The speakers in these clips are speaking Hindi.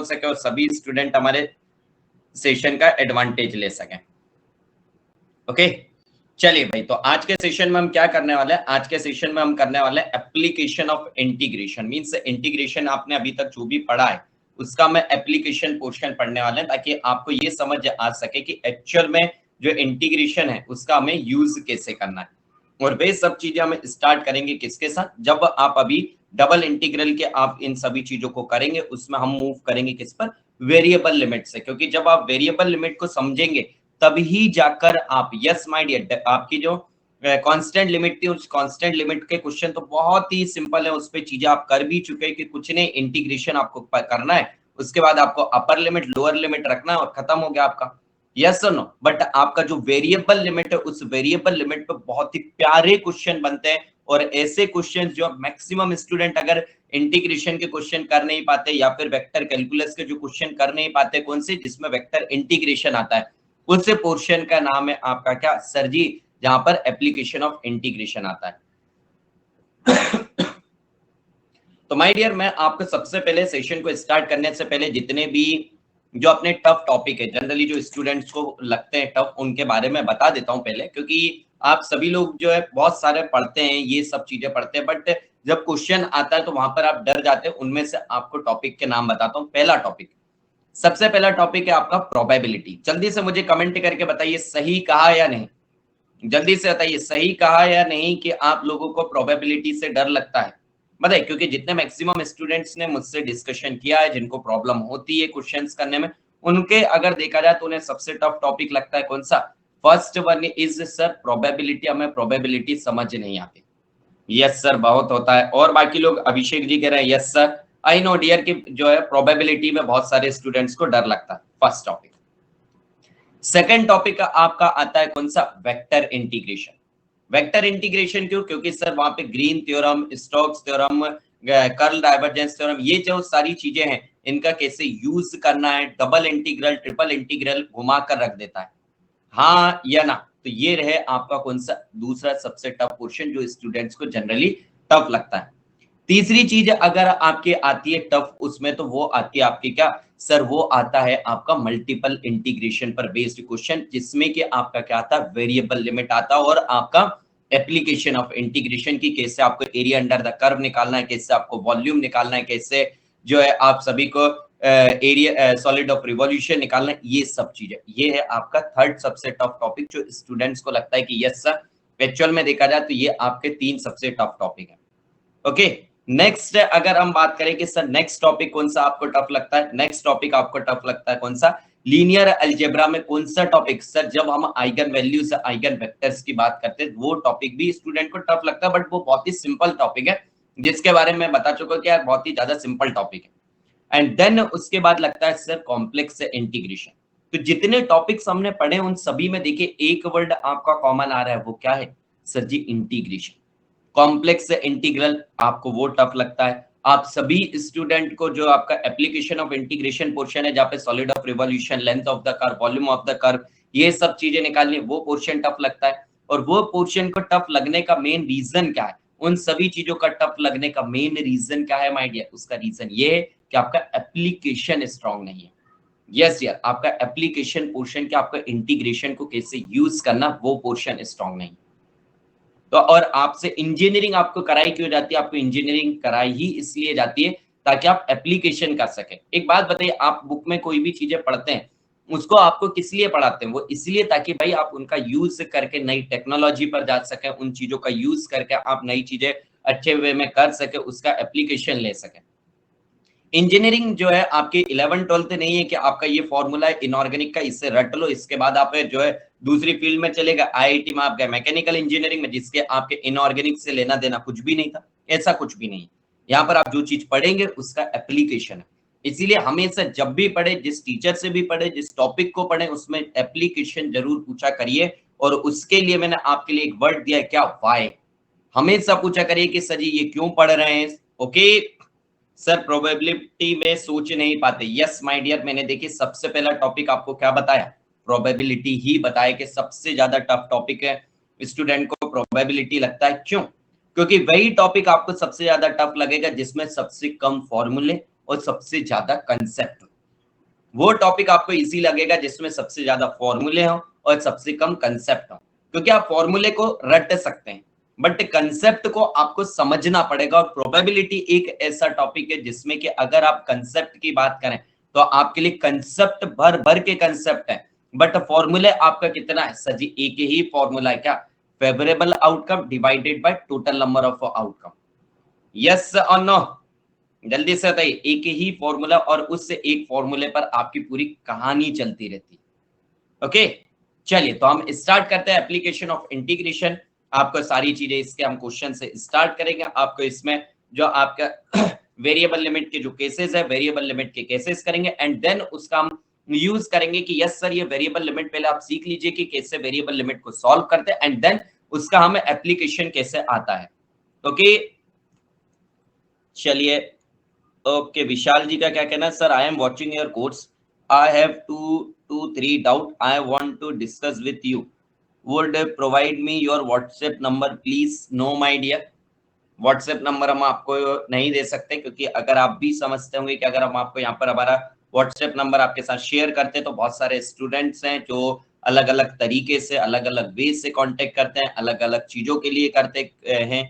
सके और सभी स्टूडेंट हमारे सेशन का एडवांटेज ले सकें। ओके, चलिए भाई, तो आज के सेशन में हम क्या करने वाले हैं? आज के सेशन में हम करने वाले हैं application of integration. Means integration आपने अभी तक जो भी पढ़ा है उसका मैं एप्लीकेशन पोर्शन पढ़ने वाले हैं, ताकि आपको ये समझ आ सके कि एक्चुअल में जो इंटीग्रेशन है उसका हमें यूज कैसे करना है। और वे सब चीजें हम स्टार्ट करेंगे किसके साथ? जब आप अभी डबल इंटीग्रल के आप इन सभी चीजों को करेंगे, उसमें हम मूव करेंगे किस पर? वेरिएबल लिमिट से। क्योंकि जब आप वेरिएबल लिमिट को समझेंगे तभी जाकर आप, यस माय डियर, आपकी जो कांस्टेंट लिमिट थी उस कांस्टेंट लिमिट के क्वेश्चन तो बहुत ही सिंपल है, उस पे चीजें आप कर भी चुके हैं कि कुछ नहीं, इंटीग्रेशन आपको करना है, उसके बाद आपको अपर लिमिट लोअर लिमिट रखना है और खत्म हो गया आपका। यस और नो? बट आपका जो वेरिएबल लिमिट है उस वेरिएबल लिमिट पे बहुत ही प्यारे क्वेश्चन बनते हैं, और ऐसे क्वेश्चन जो मैक्सिमम स्टूडेंट अगर इंटीग्रेशन के क्वेश्चन कर नहीं पाते या फिर वेक्टर कैलकुलस के जो क्वेश्चन कर नहीं पाते, कौन से? जिसमें वेक्टर इंटीग्रेशन आता है, उस पोर्शन का नाम है आपका क्या सर जी? जहां पर एप्लीकेशन ऑफ इंटीग्रेशन आता है। तो माय डियर, मैं आपको सबसे पहले सेशन को स्टार्ट करने से पहले जितने भी जो अपने टफ टॉपिक है, जनरली जो स्टूडेंट्स को लगते हैं टफ, उनके बारे में बता देता हूं पहले। क्योंकि आप सभी लोग जो है बहुत सारे पढ़ते हैं, ये सब चीजें पढ़ते हैं, बट जब क्वेश्चन आता है तो वहां पर आप डर जाते हैं। उनमें से आपको टॉपिक के नाम बताता हूं। पहला टॉपिक, सबसे पहला टॉपिक है आपका प्रोबेबिलिटी। जल्दी से मुझे कमेंट करके बताइए सही कहा या नहीं। जल्दी से बताइए सही कहा या नहीं कि आप लोगों को प्रोबेबिलिटी से डर लगता है। बताइए, क्योंकि जितने मैक्सिमम स्टूडेंट्स ने मुझसे डिस्कशन किया है, जिनको प्रॉब्लम होती है क्वेश्चंस करने में, उनके अगर देखा जाए तो उन्हें सबसे टफ टॉपिक लगता है कौन सा? First one is sir probability. हमें प्रोबेबिलिटी समझ नहीं आती। यस सर, बहुत होता है। और बाकी लोग, अभिषेक जी कह रहे हैं yes sir, I know dear कि जो है प्रोबेबिलिटी में बहुत सारे स्टूडेंट्स को डर लगता है। First topic. सेकंड टॉपिक आपका आता है कौन सा? Vector integration. वेक्टर इंटीग्रेशन क्यों? क्योंकि सर वहां पे green theorem, Stokes theorem, curl divergence theorem, ये जो सारी चीजें हैं इनका कैसे यूज करना है, डबल इंटीग्रल, ट्रिपल इंटीग्रल घुमा कर रख देता है, हाँ या ना? तो ये रहे आपका कौन सा दूसरा सबसे टफ पोर्शन जो स्टूडेंट्स को जनरली टफ लगता है। तीसरी चीज अगर आपके आती है टफ उसमें, तो वो आती है आपकी क्या सर? वो आता है आपका मल्टीपल इंटीग्रेशन पर बेस्ड क्वेश्चन, जिसमें कि आपका क्या आता है? वेरिएबल लिमिट आता है, और आपका एप्लीकेशन ऑफ इंटीग्रेशन की, कैसे आपको एरिया अंडर द कर्व निकालना है, कैसे आपको वॉल्यूम निकालना है, कैसे जो है आप सभी को एरिया सॉलिड ऑफ रिवॉल्यूशन निकालना है, ये सब चीजें। ये है आपका थर्ड सबसे टफ टॉपिक जो स्टूडेंट्स को लगता है कि यस सर, एक्चुअल में देखा जाए तो ये आपके तीन सबसे टफ टॉपिक है। ओके, नेक्स्ट अगर हम बात करें कि सर नेक्स्ट टॉपिक कौन सा आपको टफ लगता है? नेक्स्ट टॉपिक आपको टफ लगता है कौन सा? लीनियर अलजेब्रा में कौन सा टॉपिक? सर जब हम आइगन वैल्यूज, आइगन वेक्टर्स की बात करते हैं, वो टॉपिक भी स्टूडेंट को टफ लगता है, बट वो बहुत ही सिंपल टॉपिक है, जिसके बारे में बता चुका कि यार बहुत ही ज्यादा सिंपल टॉपिक है। एंड देन उसके बाद लगता है सर कॉम्प्लेक्स इंटीग्रेशन। तो जितने टॉपिक्स हमने पढ़े उन सभी में देखिए एक वर्ड आपका कॉमन आ रहा है, वो क्या है सर जी? इंटीग्रेशन। कॉम्प्लेक्स इंटीग्रल आपको वो टफ लगता है। आप सभी स्टूडेंट को जो आपका एप्लीकेशन ऑफ इंटीग्रेशन पोर्शन है, जहाँ पे solid of revolution, length of the curve, volume of the curve, ये सब चीजें निकालनी, वो पोर्शन टफ लगता है। और वो पोर्शन को टफ लगने का मेन रीजन क्या है? उन सभी चीजों का टफ लगने का मेन रीजन क्या है माय डियर? उसका रीजन ये है कि आपका एप्लीकेशन स्ट्रांग नहीं है। यस यार, आपका एप्लीकेशन पोर्शन के, आपका इंटीग्रेशन को कैसे यूज करना, वो पोर्शन स्ट्रांग नहीं। तो और आपसे इंजीनियरिंग आपको कराई क्यों जाती है? आपको इंजीनियरिंग कराई ही इसलिए जाती है ताकि आप एप्लीकेशन कर सके। एक बात बताइए, आप बुक में कोई भी चीजें पढ़ते हैं उसको आपको किस लिए पढ़ाते हैं? वो इसलिए ताकि भाई आप उनका यूज करके नई टेक्नोलॉजी पर जा सके, उन चीजों का यूज करके आप नई चीजें अच्छे वे में कर सके, उसका एप्लीकेशन ले सके। इंजीनियरिंग जो है आपकी 11th-12th नहीं है कि आपका ये फॉर्मूला है इनऑर्गेनिक का, इससे रट लो, इसके बाद आप जो है दूसरी फील्ड में चलेगा। आईआईटी में आप गए मैकेनिकल इंजीनियरिंग में, जिसके आपके इनऑर्गेनिक से लेना देना कुछ भी नहीं था, ऐसा कुछ भी नहीं। यहाँ पर आप जो चीज पढ़ेंगे उसका एप्लीकेशन है। इसीलिए हमेशा जब भी पढ़े, जिस टीचर से भी पढ़े, जिस टॉपिक को पढ़े, उसमें एप्लीकेशन जरूर पूछा करिए। और उसके लिए मैंने आपके लिए एक वर्ड दिया है, क्या? वाई। हमेशा पूछा करिए कि सर जी ये क्यों पढ़ रहे हैं। ओके सर, प्रोबेबिलिटी में सोच नहीं पाते। यस माय डियर, मैंने देखिए सबसे पहला टॉपिक आपको क्या बताया? प्रोबेबिलिटी ही बताया कि सबसे ज्यादा टफ टॉपिक है, स्टूडेंट को प्रोबेबिलिटी लगता है। क्यों? क्योंकि वही टॉपिक आपको सबसे ज्यादा टफ लगेगा जिसमें सबसे कम फॉर्मूले और सबसे ज्यादा कंसेप्ट। वो टॉपिक आपको इजी लगेगा जिसमें सबसे ज्यादा फॉर्मूले हो और सबसे कम कंसेप्ट हो, क्योंकि आप फॉर्मूले को रट सकते हैं बट कंसेप्ट को आपको समझना पड़ेगा। और प्रोबेबिलिटी एक ऐसा टॉपिक है जिसमें कि अगर आप कंसेप्ट की बात करें तो आपके लिए कंसेप्ट भर भर के कंसेप्ट है, बट फॉर्मूले आपका कितना है सर जी? एक ही फॉर्मूला है क्या? Favourable outcome divided by total number of outcome. Yes और नो? जल्दी से बताइए। एक ही फॉर्मूला और उससे एक फॉर्मूले पर आपकी पूरी कहानी चलती रहती है। ओके, चलिए तो हम स्टार्ट करते हैं एप्लीकेशन ऑफ इंटीग्रेशन। आपको सारी चीजें इसके हम क्वेश्चन से स्टार्ट करेंगे। आपको इसमें जो आपका वेरिएबल लिमिट के जो केसेस है, वेरिएबल लिमिट के केसेस करेंगे एंड देन उसका हम यूज करेंगे कि यस सर ये वेरिएबल लिमिट पहले आप सीख लीजिए कि कैसे वेरिएबल लिमिट को सॉल्व करते हैं एंड देन उसका हमें एप्लीकेशन कैसे आता है। ओके, चलिए। ओके, विशाल जी का क्या कहना है? Sir I am watching your course, I have 2 to 3 doubt, I want to discuss with you, would provide me your WhatsApp number please? No my dear, WhatsApp number हम आपको नहीं दे सकते, क्योंकि अगर आप भी समझते होंगे कि अगर हम आपको यहाँ पर हमारा व्हाट्सएप नंबर आपके साथ शेयर करते हैं तो बहुत सारे स्टूडेंट्स हैं जो अलग अलग तरीके से, अलग अलग वे से कांटेक्ट करते हैं, अलग अलग चीजों के लिए करते हैं।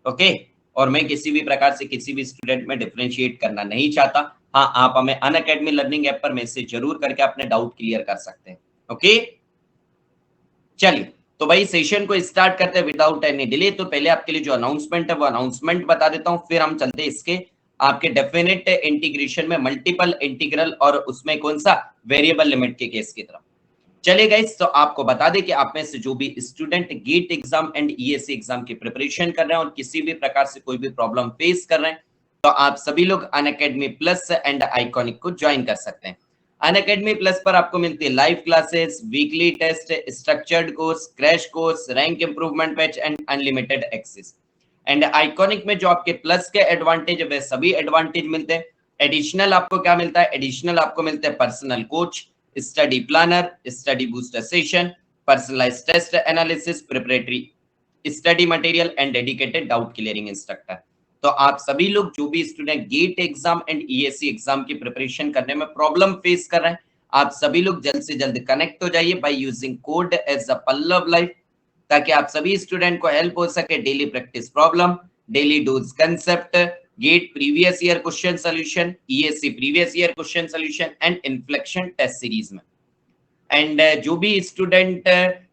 ओके, और मैं किसी भी प्रकार से किसी भी स्टूडेंट में डिफरेंशिएट करना नहीं चाहता। हाँ, आप हमें अनअकैडमी लर्निंग ऐप पर मैसेज जरूर करके अपने डाउट क्लियर कर सकते हैं। ओके, चलिए तो भाई सेशन को स्टार्ट करते हैं विदाउट एनी डिले। तो पहले आपके लिए जो अनाउंसमेंट है वो अनाउंसमेंट बता देता हूं, फिर हम चलते हैं इसके आपके डेफिनेट इंटीग्रेशन में मल्टीपल इंटीग्रल और उसमें कौन सा वेरिएबल लिमिट के केस की तरफ। चलिए गाइस, तो आपको बता दें कि आप में से जो भी student GATE exam and ESC exam की प्रिपरेशन कर रहे हैं और किसी भी प्रकार से कोई भी प्रॉब्लम फेस कर रहे हैं तो आप सभी लोग अनअकैडमी प्लस एंड आइकॉनिक को ज्वाइन कर सकते हैं। अनअकैडमी प्लस पर आपको मिलती है live classes, weekly test, structured course, crash course, rank improvement batch and unlimited access. And Iconic में जो आपके प्लस के एडवांटेज है वे सभी एडवांटेज मिलते हैं। एडिशनल आपको क्या मिलता है? एडिशनल आपको मिलते हैं personal coach, study planner, study booster session, personalised test analysis, preparatory study material and dedicated doubt clearing instructor. तो आप सभी लोग जो भी student GATE exam and ESC exam की प्रिपरेशन करने में प्रॉब्लम फेस कर रहे हैं, आप सभी लोग जल्द से जल्द कनेक्ट हो जाइए by using code as a Pallav life, ताकि आप सभी स्टूडेंट को हेल्प हो सके daily practice problem, daily dose concept, GATE previous year question solution, ESC previous year question solution and inflection test series में। एंड जो भी स्टूडेंट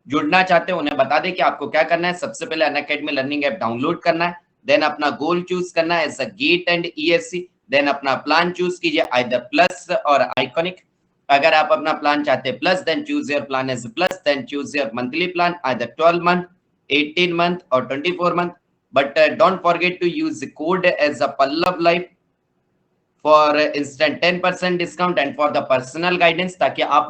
जुड़ना चाहते हैं उन्हें बता दें कि आपको क्या करना है। सबसे पहले अनअकैडमी लर्निंग ऐप डाउनलोड करना है, देन अपना गोल चूज करना है as a GATE and ESC, then अपना प्लान चूज कीजिए आइदर प्लस और आइकॉनिक। अगर आप अपना प्लान चाहते हैं plus, then choose your plan as plus, then choose your monthly plan either 12 month, 18 month और 24 month. But don't forget to use code as a Pallav life for instant 10% discount and for the personal guidance, ताकि आप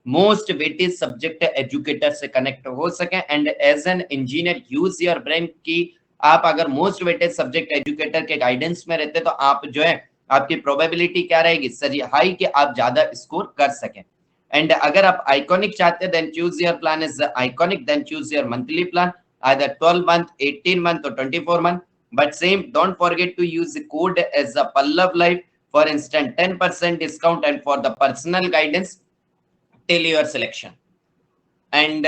मोस्ट वेटेड सब्जेक्ट एजुकेटर से कनेक्ट हो सके and as an engineer use your brain की आप अगर मोस्ट वेटेड सब्जेक्ट एजुकेटर के गाइडेंस में रहते तो आप जो है आपकी प्रोबेबिलिटी क्या रहेगी सर हाई कि आप ज्यादा स्कोर कर सकें। एंड अगर आप आइकॉनिक चाहते हैं then choose your plan is Iconic, then choose your monthly plan either 12 month, 18 month or 24 month, but same don't forget to use the code as a Pallav Life for instant 10% discount and for the personal guidance till your selection। And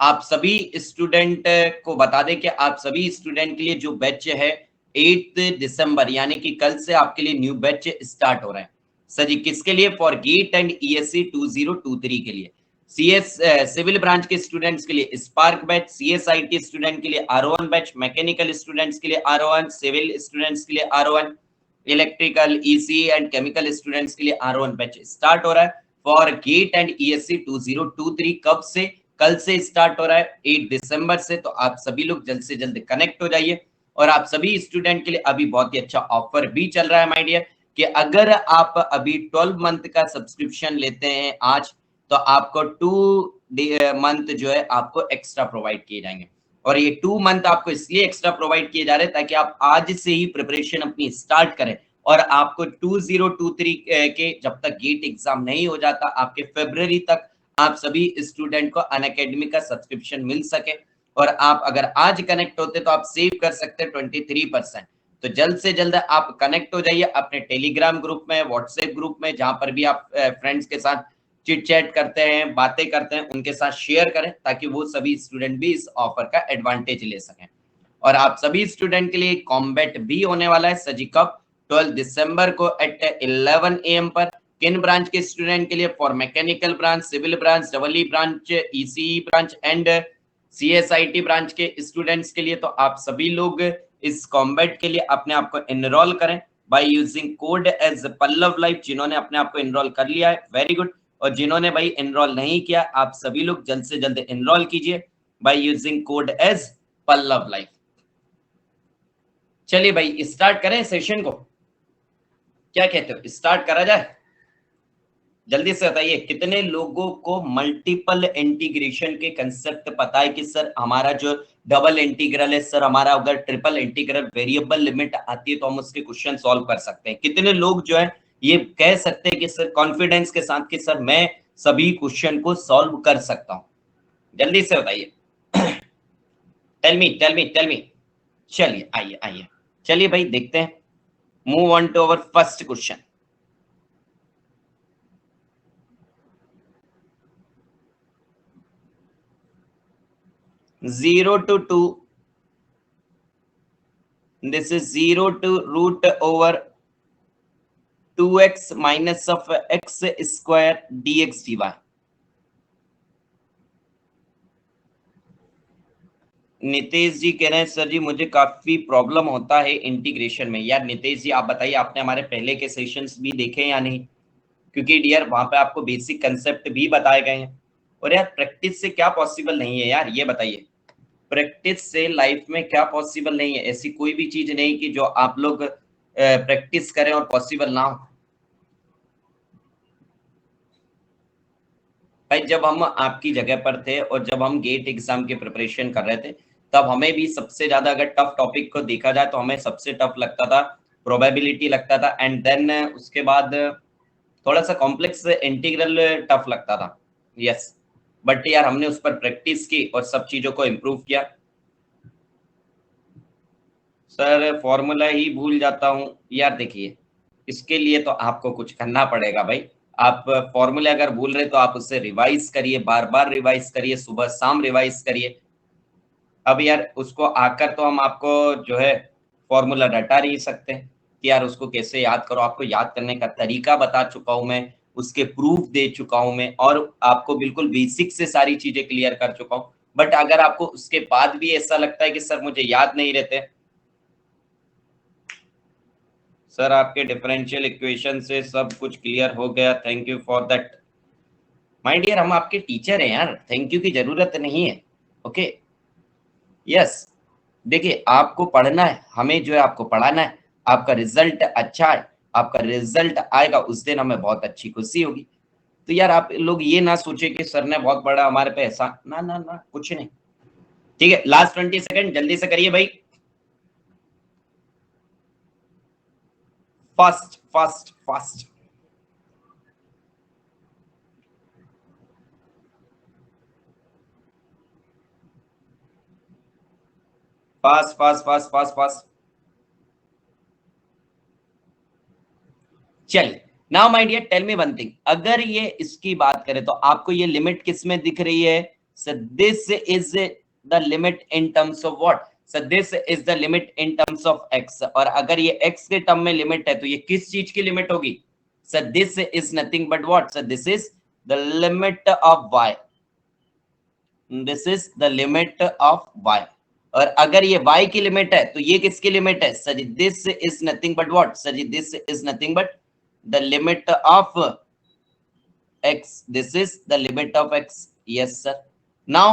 आप सभी स्टूडेंट को बता दें कि आप सभी स्टूडेंट के लिए जो बैच है 8 दिसंबर यानी कि कल से आपके लिए न्यू बैच स्टार्ट हो रहे हैं। सर जी किसके लिए? फॉर गेट एंड ईएससी 2023 के लिए। सीएस सिविल ब्रांच के स्टूडेंट्स के लिए स्पार्क बैच, सीएसआईटी स्टूडेंट के लिए आर1 बैच, मैकेनिकल स्टूडेंट्स के लिए आर1, सिविल स्टूडेंट्स के लिए R1, electrical, EC and chemical students के लिए आर1 बैच स्टार्ट हो रहा है फॉर गेट एंड ईएससी 2023। कब से? कल से स्टार्ट हो रहा है 8 दिसंबर से। तो आप सभी लोग जल्द से जल्द कनेक्ट हो जाइए। और आप सभी स्टूडेंट के लिए अभी बहुत ही अच्छा ऑफर भी चल रहा है माय डियर, कि अगर आप अभी 12 मंथ का सब्सक्रिप्शन लेते हैं आज तो आपको 2 मंथ जो है आपको एक्स्ट्रा प्रोवाइड किए जाएंगे। और ये 2 मंथ आपको इसलिए एक्स्ट्रा प्रोवाइड किए जा रहे हैं ताकि आप आज से ही प्रिपरेशन अपनी स्टार्ट करें और आपको 2023 के जब तक गेट एग्जाम नहीं हो जाता आपके फरवरी तक आप सभी स्टूडेंट को अनअकैडमी का सब्सक्रिप्शन मिल सके। और आप अगर आज कनेक्ट होते तो आप सेव कर सकते हैं 23%। तो जल्द से जल्द आप कनेक्ट हो जाइए अपने टेलीग्राम ग्रुप में, व्हाट्सएप ग्रुप में, जहां पर भी आप फ्रेंड्स के साथ चिट चैट करते हैं, बातें करते हैं, उनके साथ शेयर करें ताकि वो सभी स्टूडेंट भी इस ऑफर का एडवांटेज ले सकें। और आप सभी स्टूडेंट के लिए कॉम्बैट भी होने वाला है सजी कब 12 दिसंबर को एट 11 AM पर। किन ब्रांच के स्टूडेंट के लिए? For mechanical branch, civil branch, double branch, ECE branch and CSIT branch के स्टूडेंट्स के लिए। तो आप सभी लोग इस कॉम्बैट के लिए अपने आप को एनरोल करें by using code as Pallav live. जिन्होंने अपने आप को एनरोल कर लिया है वेरी गुड, और जिन्होंने भाई एनरोल नहीं किया आप सभी लोग जल्द से जल्द एनरोल कीजिए by using code as Pallav live. चलिए भाई स्टार्ट करें सेशन को, क्या कहते हो, स्टार्ट करा जाए? जल्दी से बताइए कितने लोगों को मल्टीपल इंटीग्रेशन के कंसेप्ट पता है कि सर हमारा जो डबल इंटीग्रल है, सर हमारा अगर ट्रिपल इंटीग्रल वेरिएबल लिमिट आती है तो हम उसके क्वेश्चन सॉल्व कर सकते हैं। कितने लोग जो है ये कह सकते हैं कि सर कॉन्फिडेंस के साथ कि सर मैं सभी क्वेश्चन को सॉल्व कर सकता हूं? जल्दी से बताइए। Tell me. चलिए आइए चलिए भाई देखते हैं। Move on to our first question. 0 to 2, this is 0 to root over 2x minus of x square dx dy। Nitesh ji कह रहे हैं सर जी मुझे काफी प्रॉब्लम होता है इंटीग्रेशन में। यार नितेश जी आप बताइए आपने हमारे पहले के सेशंस भी देखे या नहीं? क्योंकि डियर वहां पे आपको बेसिक कंसेप्ट भी बताए गए हैं। और यार प्रैक्टिस से क्या पॉसिबल नहीं है यार, ये बताइए प्रैक्टिस से लाइफ में क्या पॉसिबल नहीं है? ऐसी कोई भी चीज नहीं कि जो आप लोग प्रैक्टिस करें और पॉसिबल ना हो। भाई जब हम आपकी जगह पर थे और जब हम गेट एग्जाम की प्रिपरेशन कर रहे थे तब हमें भी सबसे ज्यादा अगर टफ टॉपिक को देखा जाए तो हमें सबसे टफ लगता था प्रोबेबिलिटी लगता था, एंड देन उसके बाद थोड़ा सा कॉम्प्लेक्स इंटीग्रल टफ लगता था। यस, बट यार हमने उस पर प्रैक्टिस की और सब चीजों को इम्प्रूव किया। सर फॉर्मूला ही भूल जाता हूँ यार। देखिए इसके लिए तो आपको कुछ करना पड़ेगा भाई। आप फॉर्मूले अगर भूल रहे तो आप उससे रिवाइज करिए, बार बार रिवाइज करिए, सुबह शाम रिवाइज करिए। अब यार उसको आकर तो हम आपको जो है फॉर्मूला रटा नहीं सकते कि यार उसको कैसे याद करो। आपको याद करने का तरीका बता चुका हूं मैं, उसके प्रूफ दे चुका हूं मैं, और आपको बिल्कुल बेसिक से सारी चीजें क्लियर कर चुका हूं। बट अगर आपको उसके बाद भी ऐसा लगता है कि सर मुझे याद नहीं रहते, सर आपके डिफरेंशियल इक्वेशन से सब कुछ क्लियर हो गया, thank you for that. My dear हम आपके टीचर हैं यार, थैंक यू की जरूरत नहीं है। ओके यस, देखिए आपको पढ़ना है, हमें जो है आपको पढ़ाना है। आपका रिजल्ट अच्छा है, आपका रिजल्ट आएगा उस दिन हमें बहुत अच्छी खुशी होगी। तो यार आप लोग ये ना सोचे कि सर ने बहुत बड़ा हमारे पे ऐसा, ना ना ना कुछ नहीं। ठीक है लास्ट 20 सेकंड जल्दी से करिए भाई। Fast fast fast fast fast fast fast fast. चलिए now my dear tell me one thing, अगर ये इसकी बात करें तो आपको ये लिमिट किस में दिख रही है? So this is the limit in terms of what? So this is the limit in terms of x। और अगर ये x के टर्म में लिमिट है तो ये किस चीज की लिमिट होगी? So this is nothing but what? So this is the limit of y। This is the limit of y। और अगर ये y की लिमिट है तो ये किसकी लिमिट है? Sir this is nothing but what? Sir this is nothing but the limit of x। this is the limit of x। yes sir। now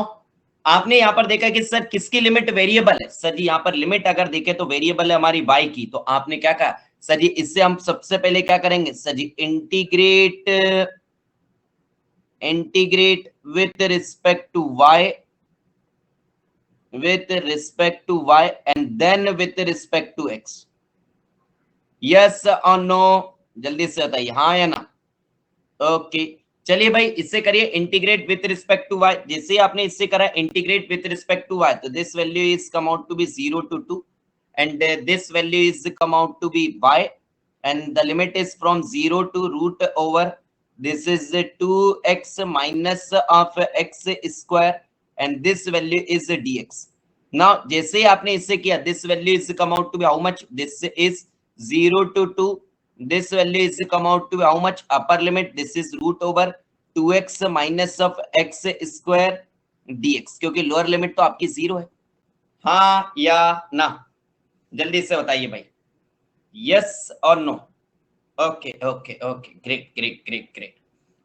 आपने यहां पर देखा कि सर किसकी लिमिट वेरिएबल है? सर जी यहां पर लिमिट अगर देखें तो वेरिएबल है हमारी y की। तो आपने क्या कहा? सर जी इससे हम सबसे पहले क्या करेंगे? Sir ji integrate with respect to y, with respect to y and then with respect to x। yes or no? जल्दी से बताइए हाँ या ना। ओके चलिए भाई इससे करिए integrate with respect to y। जैसे आपने इससे करा integrate with respect to y तो this value is come out to be 0 to 2 and this value is come out to be y, and the limit is from 0 to root over this is 2x minus of x square, and this value is dx. now जैसे आपने इससे किया, this value is come out to be how much, this is 0 to 2, this value is come out to be how much, upper limit this is root over 2x minus of x square dx, क्योंकि लोअर लिमिट तो आपकी 0 है। हाँ या ना, जल्दी से बताइए भाई, यस और no. Okay okay okay, great great great great.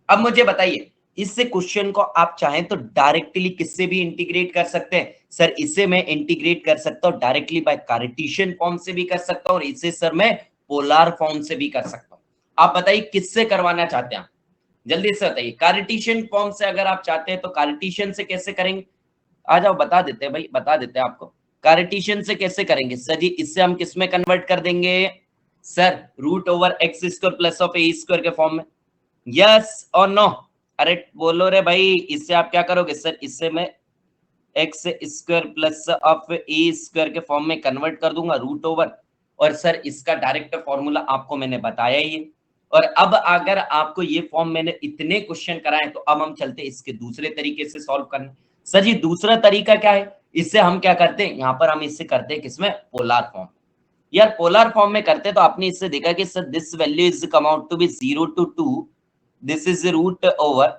अब मुझे बताइए, इससे क्वेश्चन को आप चाहें तो डायरेक्टली किससे भी इंटीग्रेट कर सकते हैं। सर इसे मैं इंटीग्रेट कर सकता हूं डायरेक्टली बाय कार्टेशियन फॉर्म से भी कर सकता हूं, और इसे सर मैं पोलर फॉर्म से भी कर सकता हूं। आप बताइए किससे करवाना चाहते हैं, जल्दी से बताइए। कार्टेशियन फॉर्म से अगर आप चाहते हैं तो कार्टेशियन से कैसे करेंगे, आ जाओ बता देते हैं भाई, बता देते हैं आपको। कार्टेशियन से कैसे करेंगे सर जी, इससे हम किस में कन्वर्ट कर देंगे sir, root over x square plus of a square के फॉर्म में, यस और नो। अरे बोलो रे भाई, इससे आप क्या करोगे सर, इससे मैं x square plus of a square के फॉर्म में कन्वर्ट कर दूंगा रूट ओवर, और सर इसका डायरेक्ट फॉर्मूला आपको मैंने बताया ही है। और अब अगर आपको ये फॉर्म मैंने इतने क्वेश्चन कराए तो अब हम चलते इसके दूसरे तरीके से सॉल्व करने। सर जी दूसरा तरीका क्या है, इससे हम क्या करते हैं, यहाँ पर हम इससे करते हैं किसमें, पोलर फॉर्म। यार पोलर फॉर्म में करते तो आपने इससे देखा कि sir this value is come out to be 0 to 2, this is root over,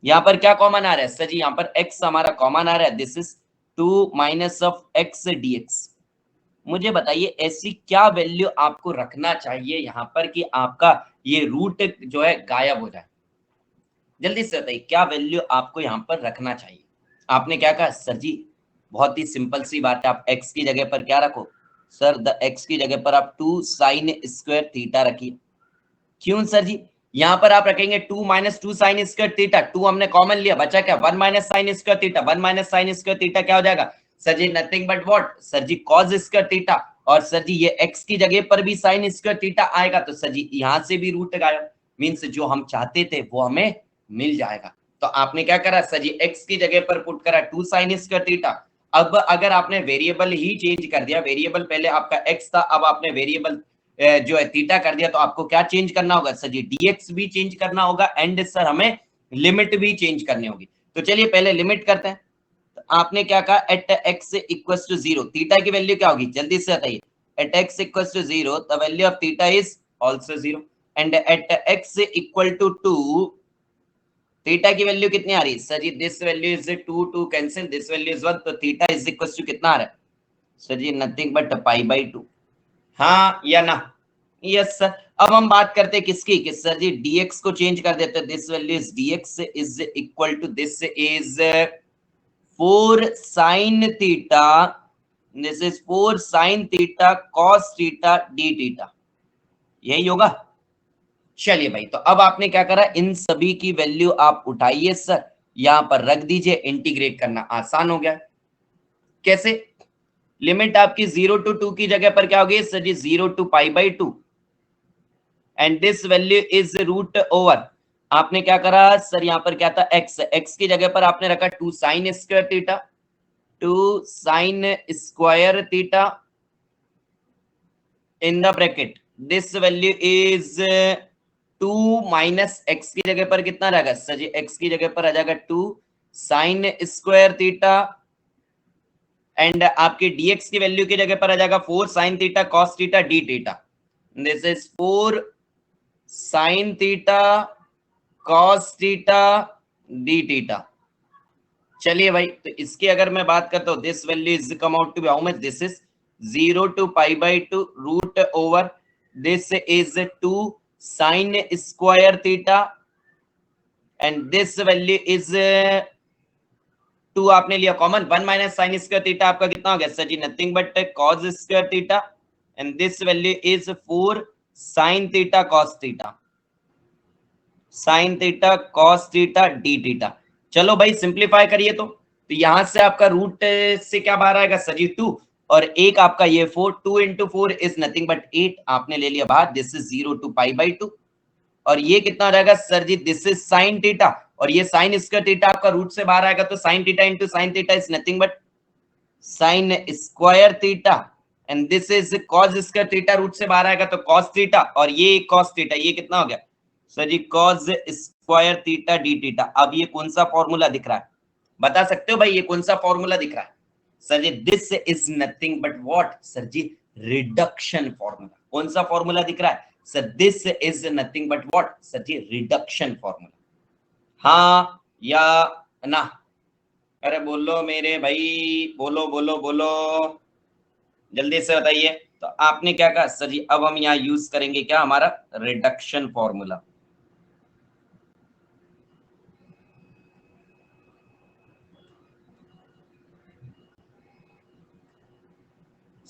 यहाँ पर क्या कॉमन आ रहा है सर जी, यहाँ पर x हमारा कॉमन आ रहा है, this is 2 minus of x dx। मुझे बताइए ऐसी क्या वैल्यू आपको रखना चाहिए यहाँ पर कि आपका ये रूट जो है गायब हो जाए, जल्दी से बताइए क्या वैल्यू आपको यहाँ पर रखना चाहिए। आपने क्या कहा सर जी, बहुत ही सिंपल सी बात है, आप x की जगह पर क्या रखो सर, द x की जगह पर आप 2 साइन स्क्वायर थीटा रखिए। क्यों सर जी, यहाँ पर आप रखेंगे 2 माइनस 2 साइन स्क्वायर थीटा, 2 हमने कॉमन लिया, बचा क्या 1 minus sine square theta, 1 minus sine square theta क्या हो जाएगा sir ji, nothing but what sir ji cos square theta, और सर जी ये x की जगह पर भी साइन स्क्वायर थीटा आएगा, तो सर जी यहाँ से भी रूट गायब, मींस जो हम चाहते थे वो हमें मिल जाएगा। तो आपने क्या करा सर जी, x की जगह पर पुट करा 2 साइन स्क्वायर थीटा। अब अगर आपने वेरिएबल ही चेंज कर दिया, वेरिएबल पहले आपका x था, अब आपने वेरिएबल जो है थीटा कर दिया, तो आपको क्या चेंज करना होगा सर जी, dx भी चेंज करना होगा, एंड सर हमें लिमिट भी चेंज करनी होगी। तो चलिए पहले लिमिट करते हैं। तो आपने क्या कहा, at x equals to 0 theta की वैल्यू क्या होगी, जल्दी से बताइए। At x equals to 0 the value of theta is also 0, and at x equal to 2 theta की वैल्यू कितनी आ रही है sir ji, this value is 2 2 cancel, this value is 1, तो थीटा इज इक्वल्स टू कितना आ रहा है sir ji, nothing but pi by 2। हाँ या ना, यस सर। अब हम बात करते हैं किसकी, कि सर जी dx को चेंज कर देते हैं, this value is dx is equal to this is 4 sin theta, this is 4 sin theta cos theta d theta, यही होगा। चलिए भाई, तो अब आपने क्या करा, इन सभी की वैल्यू आप उठाइए सर, यहां पर रख दीजिए, इंटीग्रेट करना आसान हो गया। कैसे, लिमिट आपकी 0 to 2 की जगह पर क्या होगी sir ji, 0 to pi by 2, and this value is root over, आपने क्या करा सर, यहां पर क्या था x की जगह पर आपने रखा 2 sine square theta, 2 sine square theta in the bracket, this value is 2 minus x की जगह पर कितना रहेगा सर जी, x की जगह पर आ जाएगा 2 साइन स्क्वायर थीटा, एंड आपके dx की वैल्यू की जगह पर आ जाएगा 4 sine theta cos theta d theta, this is 4 sine theta cos theta d theta. चलिए भाई, तो इसकी अगर मैं बात करता हूं, this value is come out to be how much, this is 0 to pi by 2 root over this is 2 sine square theta, and this value is 2 आपने लिया common, 1 minus sine square theta आपका कितना हो गया sir ji, nothing but cos square theta, and this value is 4 sine theta cos theta, sine theta cos theta d theta. चलो भाई सिंप्लीफाई करिए, तो यहां से आपका रूट से क्या बाहर आएगा सर जी 2, और एक आपका ये 4, 2 into 4 इज नथिंग बट 8 आपने ले लिया बाहर, this is 0 to pi by 2, और ये कितना हो जाएगा sir ji, this is sine theta, और ये साइन स्क्वायर थीटा आपका रूट से बाहर आएगा, तो sine theta into sine theta is nothing but sine square theta, and this is cos square theta, root से बाहर आएगा तो कॉस थीटा, और ये कॉस थीटा, ये कितना हो गया sir ji cos square theta d theta. अब ये कौन सा फॉर्मूला दिख रहा है, बता सकते हो भाई ये कौन सा फॉर्मूला दिख रहा है sir ji? This is nothing but what sir ji, reduction formula. कौन सा फॉर्मूला दिख रहा है sir? This is nothing but what sir ji, reduction formula. हाँ या ना? अरे बोलो मेरे भाई, बोलो बोलो बोलो, जल्दी से बताइए। तो आपने क्या कहा सर जी? अब हम यहाँ यूज करेंगे क्या, हमारा reduction formula.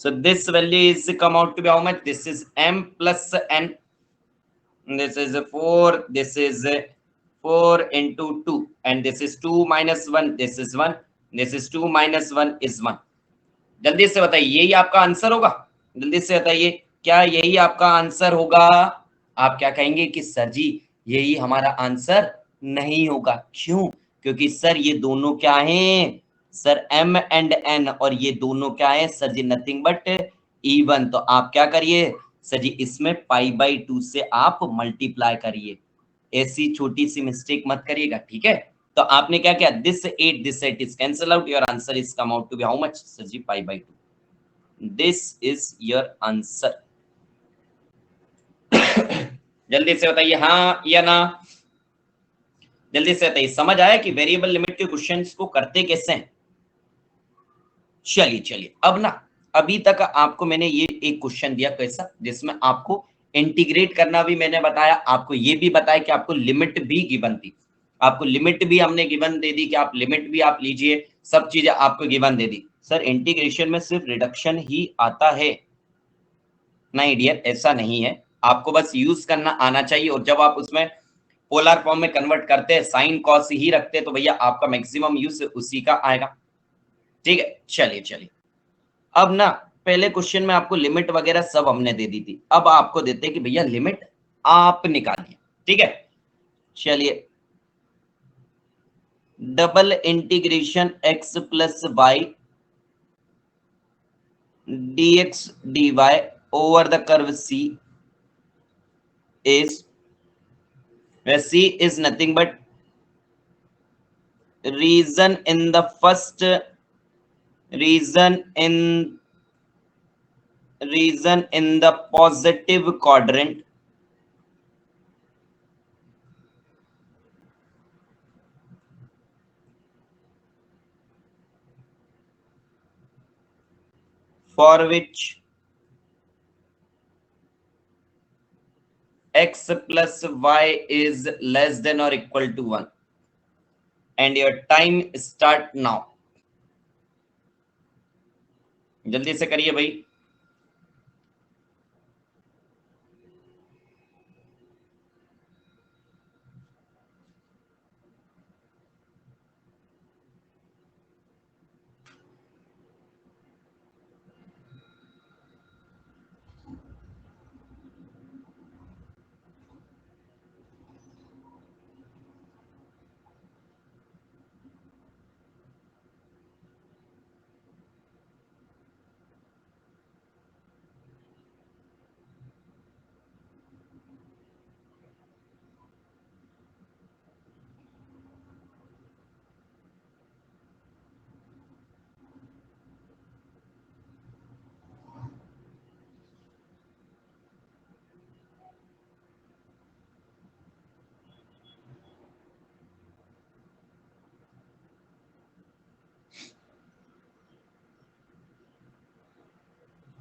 So this value is come out to be how much? This is m plus n. This is 4. This is 4 into 2, and this is 2 minus 1. This is 1. This is 2 minus 1 is 1. जल्दी से बताइए, यही आपका आंसर होगा? जल्दी से बताइए, क्या यही आपका आंसर होगा? आप क्या कहेंगे कि सर जी यही हमारा आंसर नहीं होगा। क्यों? क्योंकि सर ये दोनों क्या हैं सर? m एंड n, और ये दोनों क्या है sir ji? Nothing but even. तो आप क्या करिए सर जी, इसमें पाई बाई 2 से आप मल्टीप्लाई करिए। ऐसी छोटी सी मिस्टेक मत करिएगा, ठीक है? तो आपने क्या किया, this 8 is cancel out, your answer is come out to be how much sir ji? Pi by 2। This is your answer. जल्दी से बताइए हाँ या ना, जल्दी से बताइए। समझ आया कि वेरिएबल लिमिट के क्वेश्चंस को करते कैसे हैं? चलिए चलिए, अब ना अभी तक आपको मैंने ये एक क्वेश्चन दिया कैसा, जिसमें आपको इंटीग्रेट करना भी मैंने बताया, आपको ये भी बताया कि आपको लिमिट भी गिवन थी, आपको लिमिट भी हमने गिवन दे दी कि आप लिमिट भी आप लीजिए, सब चीजें आपको गिवन दे दी। सर इंटीग्रेशन में सिर्फ रिडक्शन ही आता है? नहीं डियर, ऐसा नहीं है, आपको बस यूज करना आना चाहिए। और जब आप उसमें पोलर फॉर्म में कन्वर्ट करते हैं, साइन कॉस ही रखते हैं, तो भैया आपका मैक्सिमम यूज उसी का आएगा। ठीक है, चलिए चलिए। अब ना पहले क्वेश्चन में आपको लिमिट वगैरह सब हमने दे दी थी, अब आपको देते हैं कि भैया लिमिट आप निकालिए। ठीक है, चलिए। Double integration x plus y dx dy over the curve c is, where c is nothing but region in the first region in the positive quadrant for which x plus y is less than or equal to 1, and your time start now। जल्दी से करिए भाई।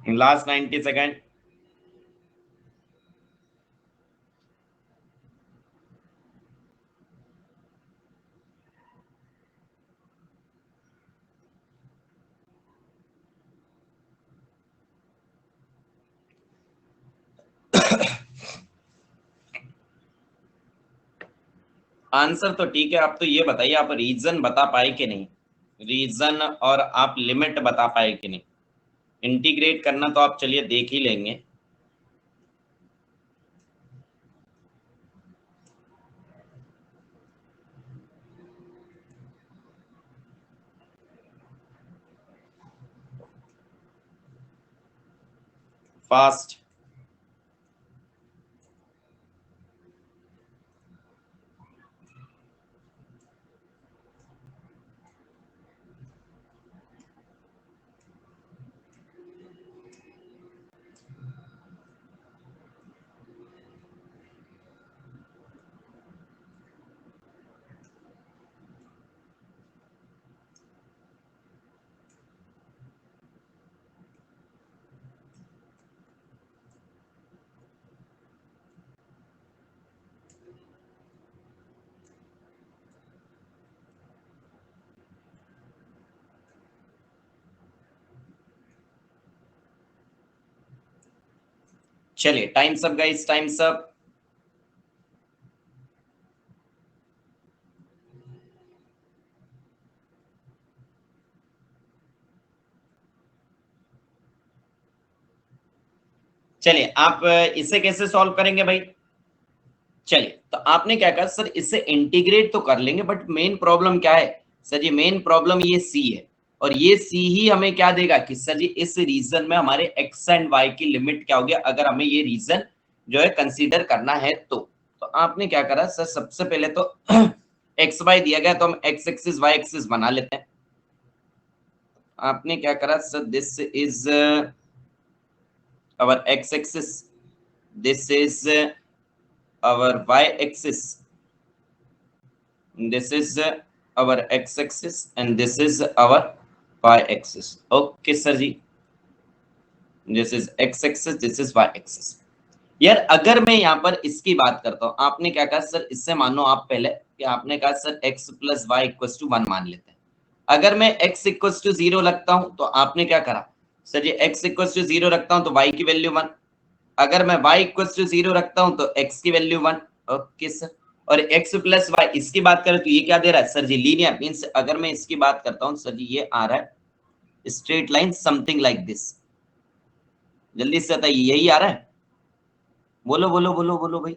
Last 90 second. आंसर तो ठीक है, आप तो ये बताइए आप रीजन बता पाए कि नहीं, रीजन और आप लिमिट बता पाए कि नहीं। इंटीग्रेट करना तो आप चलिए देख ही लेंगे। फास्ट। चलिए time's up guys, time's up. चलिए आप इसे कैसे सॉल्व करेंगे भाई? चलिए तो आपने क्या कहा सर, इसे इंटीग्रेट तो कर लेंगे बट मेन प्रॉब्लम क्या है सर जी? मेन प्रॉब्लम ये सी है, और ये सी ही हमें क्या देगा कि सर जी इस रीजन में हमारे एक्स एंड वाई की लिमिट क्या होगी अगर हमें ये रीजन जो है कंसीडर करना है तो आपने क्या करा सर, सबसे पहले तो एक्स वाई दिया गया तो हम एक्स एक्सिस वाई एक्सिस बना लेते हैं। आपने क्या करा sir, this is our x axis, this is our y axis, this is our x axis and this is our y axis. Okay sir ji, this is x axis, this is y axis। यार अगर मैं यहाँ पर इसकी बात करता हूँ, आपने क्या कहा सर, इससे मानो आप पहले कि आपने कहा sir x plus y equal to 1 मान लेते हैं। अगर मैं x इक्वल टू 0 रखता हूँ तो आपने क्या करा sir ji, x equal to 0 रखता हूँ तो y की वैल्यू 1। अगर मैं y इक्वल टू 0 रखता हूं तो x की वैल्यू 1। ओके सर, और x प्लस वाई इसकी बात करें तो ये क्या दे रहा है सर जी? लीनियर मींस अगर मैं इसकी बात करता हूं सर जी, ये आ रहा है straight line something like this. जल्दी से बताइए, यही आ रहा है? बोलो बोलो बोलो बोलो भाई।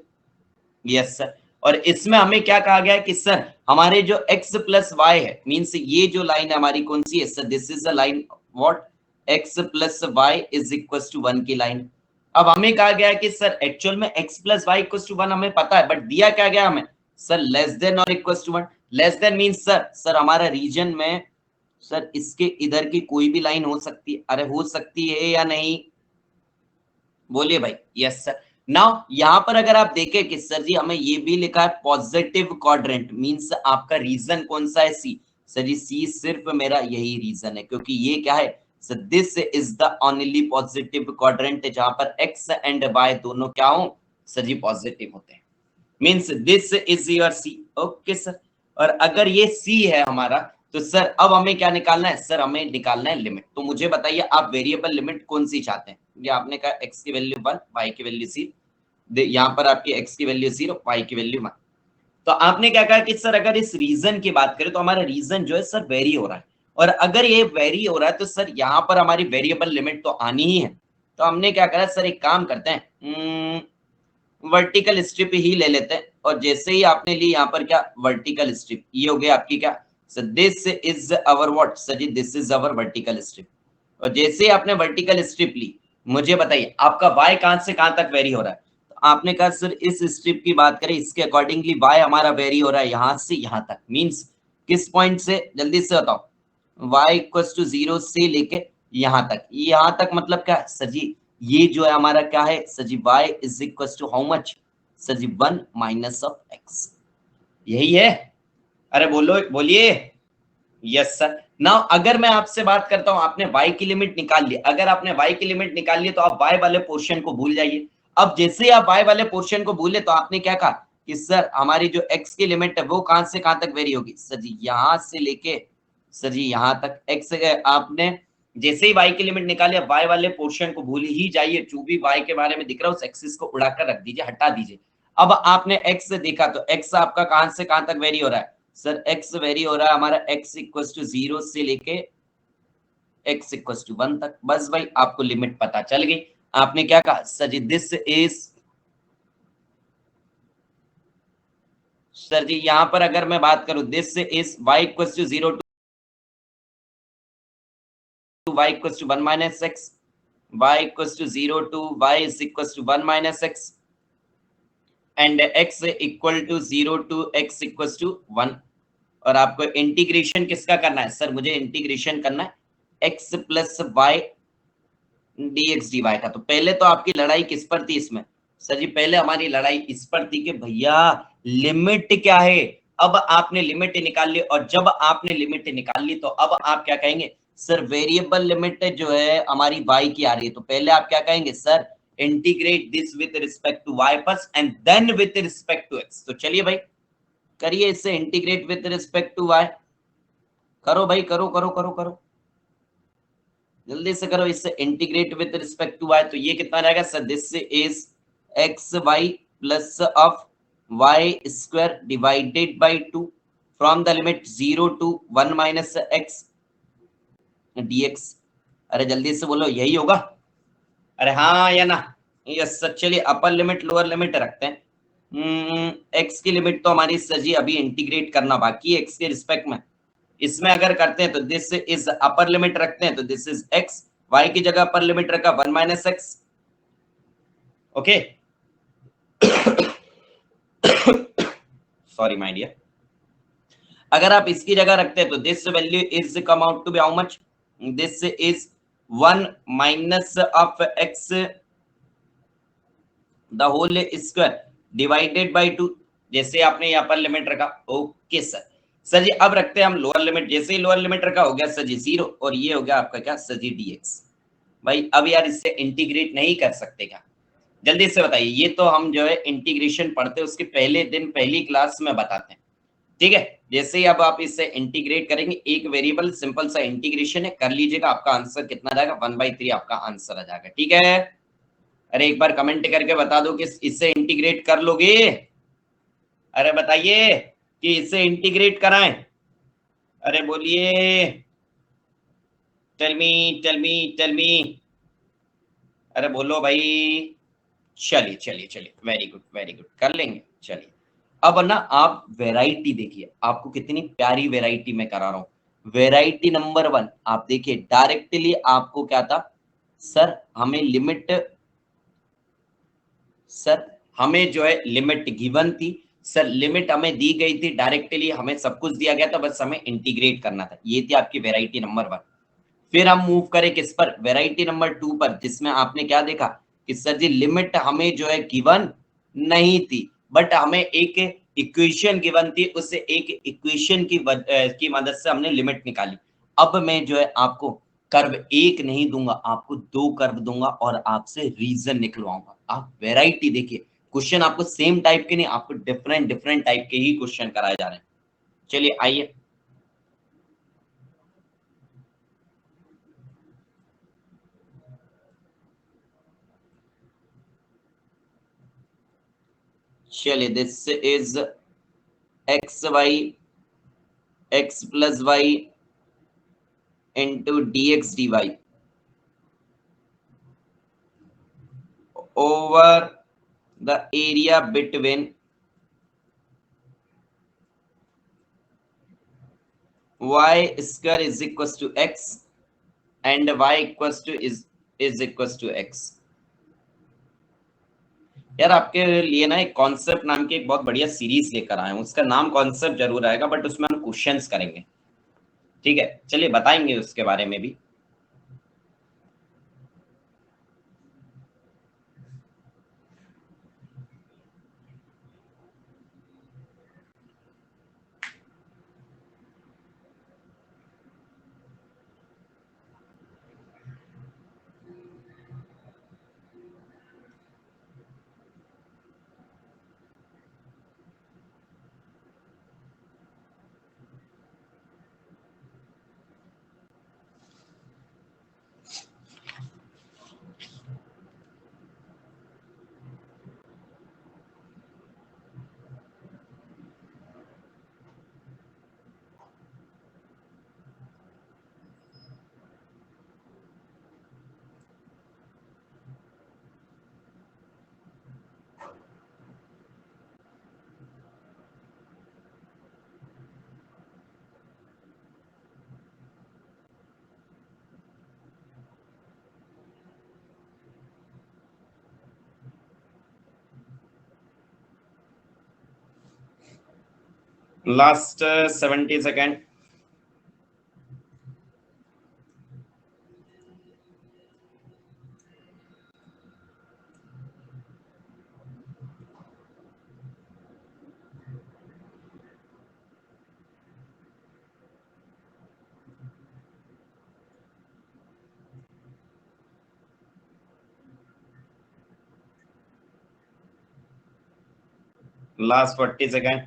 Yes sir. और इसमें हमें क्या कहा गया है कि सर हमारे जो x प्लस वाई है मींस ये जो लाइन है हमारी कौन सी है sir? This is the line what, x plus y is equal to 1 की लाइन। अब हमें कहा गया है कि सर एक्चुअल में x plus y equal to 1 हमें पता है, बट दिया क्या गया हमें सर? लेस देन और equal to 1। Less than means sir हमारा रीजन में सर इसके इधर की कोई भी लाइन हो सकती है। अरे हो सकती है या नहीं? बोलिए भाई। Yes sir. नाउ यहां पर अगर आप देखें कि सर जी हमें ये भी लिखा है पॉजिटिव क्वाड्रेंट मींस आपका रीजन कौन सा है? सी। सर जी सी सिर्फ मेरा यही रीजन है, क्योंकि ये क्या है sir? This is the only positive quadrant जहां पर एक्स एंड वाई दोनों क्या हो सर जी? पॉजिटिव होते हैं। Means this is your C. Okay sir. और अगर ये सी है हमारा तो सर अब हमें क्या निकालना है सर? हमें निकालना है लिमिट। तो मुझे बताइए आप वेरिएबल लिमिट कौन सी चाहते हैं? ये आपने कहा x की वैल्यू 1, y की वैल्यू 0। यहाँ पर आपकी x की वैल्यू 0, y की वैल्यू 1। तो आपने क्या कहा कि सर अगर इस रीजन की बात करें तो हमारा रीजन जो है सर वेरी हो रहा है, और अगर ये वेरी हो रहा है तो सर यहाँ पर हमारी वेरिएबल लिमिट तो आनी ही है। तो हमने क्या करा सर, एक काम करते हैं, वर्टिकल स्ट्रिप ही ले लेते हैं। और जैसे ही आपने ली यहाँ पर क्या वर्टिकल स्ट्रिप, ये हो गया आपकी क्या sir? This is our what sir ji? This is our vertical strip. और जैसे ही आपने वर्टिकल स्ट्रिप ली, मुझे बताइए आपका y कहां से कहां तक वेरी हो रहा है? तो आपने कहा सर इस स्ट्रिप की बात करें इसके अकॉर्डिंगली y हमारा वेरी हो रहा है यहां से यहां तक। मींस किस पॉइंट से? जल्दी से बताओ। y इक्वल टू 0 से लेके यहां तक मतलब क्या है सर जी? ये जो है हमारा क्या है sir ji? y is equal to how much sir ji? 1 minus of x। यही है? अरे बोलो बोलिए। Yes sir. नाउ अगर मैं आपसे बात करता हूं, आपने y की लिमिट निकाल ली। अगर आपने y की लिमिट निकाल ली तो आप y वाले पोर्शन को भूल जाइए। अब जैसे ही आप y वाले पोर्शन को भूले तो आपने क्या कहा कि सर हमारी जो x की लिमिट है वो कहां से कहां तक वेरी होगी सर जी? यहां से लेके सर जी यहां तक x। आपने जैसे ही y की लिमिट निकाली, अब y वाले पोर्शन को भूल ही जाइए। जो भी y के बारे में दिख रहा है उस एक्सिस को उड़ाकर रख दीजिए, हटा दीजिए। अब आपने x से देखा तो x आपका कहां से कहां तक वेरी हो रहा है सर? x वेरी हो रहा है हमारा x इक्वल टू 0 से लेके x इक्वल टू 1 तक। बस भाई आपको लिमिट पता चल गई। आपने क्या कहा sir ji? This is sir ji यहां पर अगर मैं बात करूं, this is y equal to 0 to y equal to 1 minus x। y equals to 0 to y is equals to 1 minus x and x equal to 0 to x equals to 1। और आपको इंटीग्रेशन किसका करना है सर? मुझे इंटीग्रेशन करना है x plus y dx dy का। तो पहले तो आपकी लड़ाई किस पर थी इसमें सर जी? पहले हमारी लड़ाई इस पर थी कि भैया लिमिट क्या है। अब आपने लिमिट निकाल ली और जब आपने लिमिट निकाल ली तो अब आप क्या कहेंगे सर? वेरिएबल लिमिट जो है हमारी y की आ रही है, तो पहले आप क्या कहेंगे sir? Integrate this with respect to y first and then with respect to x। तो चलिए भाई करिए इससे integrate with respect to y। करो भाई, करो करो करो करो, जल्दी से करो। इससे integrate with respect to y तो ये कितना रहेगा sir? This is x y plus of y square divided by 2 from the limit 0 to 1 minus x dx। अरे जल्दी से बोलो, यही होगा? अरे हाँ या ना? Yes sir. चलिए अपर लिमिट लोअर लिमिट रखते हैं। एक्स की लिमिट तो हमारी सर जी अभी इंटीग्रेट करना बाकी है एक्स के रिस्पेक्ट में। इसमें अगर करते हैं तो दिस इज अपर लिमिट रखते हैं तो दिस इज एक्स, वाई की जगह अपर लिमिट रखा 1 minus x. Okay sorry my dear. अगर आप इसकी जगह रखते हैं तो this value is come out to be how much? This is 1 minus of x the whole square divided by 2। जैसे आपने यहाँ पर लिमिट रखा। Okay sir. सर जी अब रखते हैं हम लोअर लिमिट। जैसे ही लोअर लिमिट रखा हो गया सर जी 0 और ये हो गया आपका क्या सर जी dx। भाई अब यार इससे इंटीग्रेट नहीं कर सकते क्या? जल्दी से बताइए। ये तो हम जो है इंटीग्रेशन पढ़ते हैं उसके पहले दिन पहली क्लास में बताते हैं, ठीक है? जैसे ही अब आप इससे इंटीग्रेट करेंगे, एक वेरिएबल सिंपल सा इंटीग्रेशन है, कर लीजिएगा। आपका आंसर कितना जाएगा? 1/3 आपका आंसर आ जाएगा, ठीक है? अरे एक बार कमेंट करके बता दो कि इससे इंटीग्रेट कर लोगे। अरे बताइए कि इससे इंटीग्रेट कराएं। अरे बोलिए, tell me tell me tell me. अरे बोलो भाई। चलिए चलिए चलिए, वेरी गुड, कर लेंगे। चलिए अब ना आप वैरायटी देखिए, आपको कितनी प्यारी वैरायटी मैं करा रहा हूं। वैरायटी नंबर 1 आप देखिए, डायरेक्टली आपको क्या था सर? हमें लिमिट, सर हमें जो है लिमिट गिवन थी। सर लिमिट हमें दी गई थी, डायरेक्टली हमें सब कुछ दिया गया था, बस हमें इंटीग्रेट करना था। ये थी आपकी वैरायटी नंबर 1। फिर हम मूव करें किस पर? वैरायटी नंबर 2 पर, जिसमें आपने क्या देखा कि सर जी लिमिट हमें जो है गिवन नहीं थी, बट हमें एक इक्वेशन गिवन थी। उस एक इक्वेशन की मदद से हमने लिमिट निकाली। अब मैं जो है आपको कर्व एक नहीं दूंगा, आपको 2 कर्व दूंगा और आपसे रीजन निकलवाऊंगा। आप वैरायटी देखिए, क्वेश्चन आपको सेम टाइप के नहीं, आपको डिफरेंट डिफरेंट टाइप के ही क्वेश्चन कराए जा रहे हैं। चलिए आइए। चलिए this is x y x plus y into dx dy over the area between y square is equals to x and y equals to is equals to x। यार आपके लिए ना एक कॉन्सेप्ट नाम की एक बहुत बढ़िया सीरीज लेकर आए हूं। उसका नाम कॉन्सेप्ट जरूर आएगा, बट उसमें हम क्वेश्चंस करेंगे, ठीक है? चलिए बताएंगे उसके बारे में भी। Last 70 second. Last 40 second.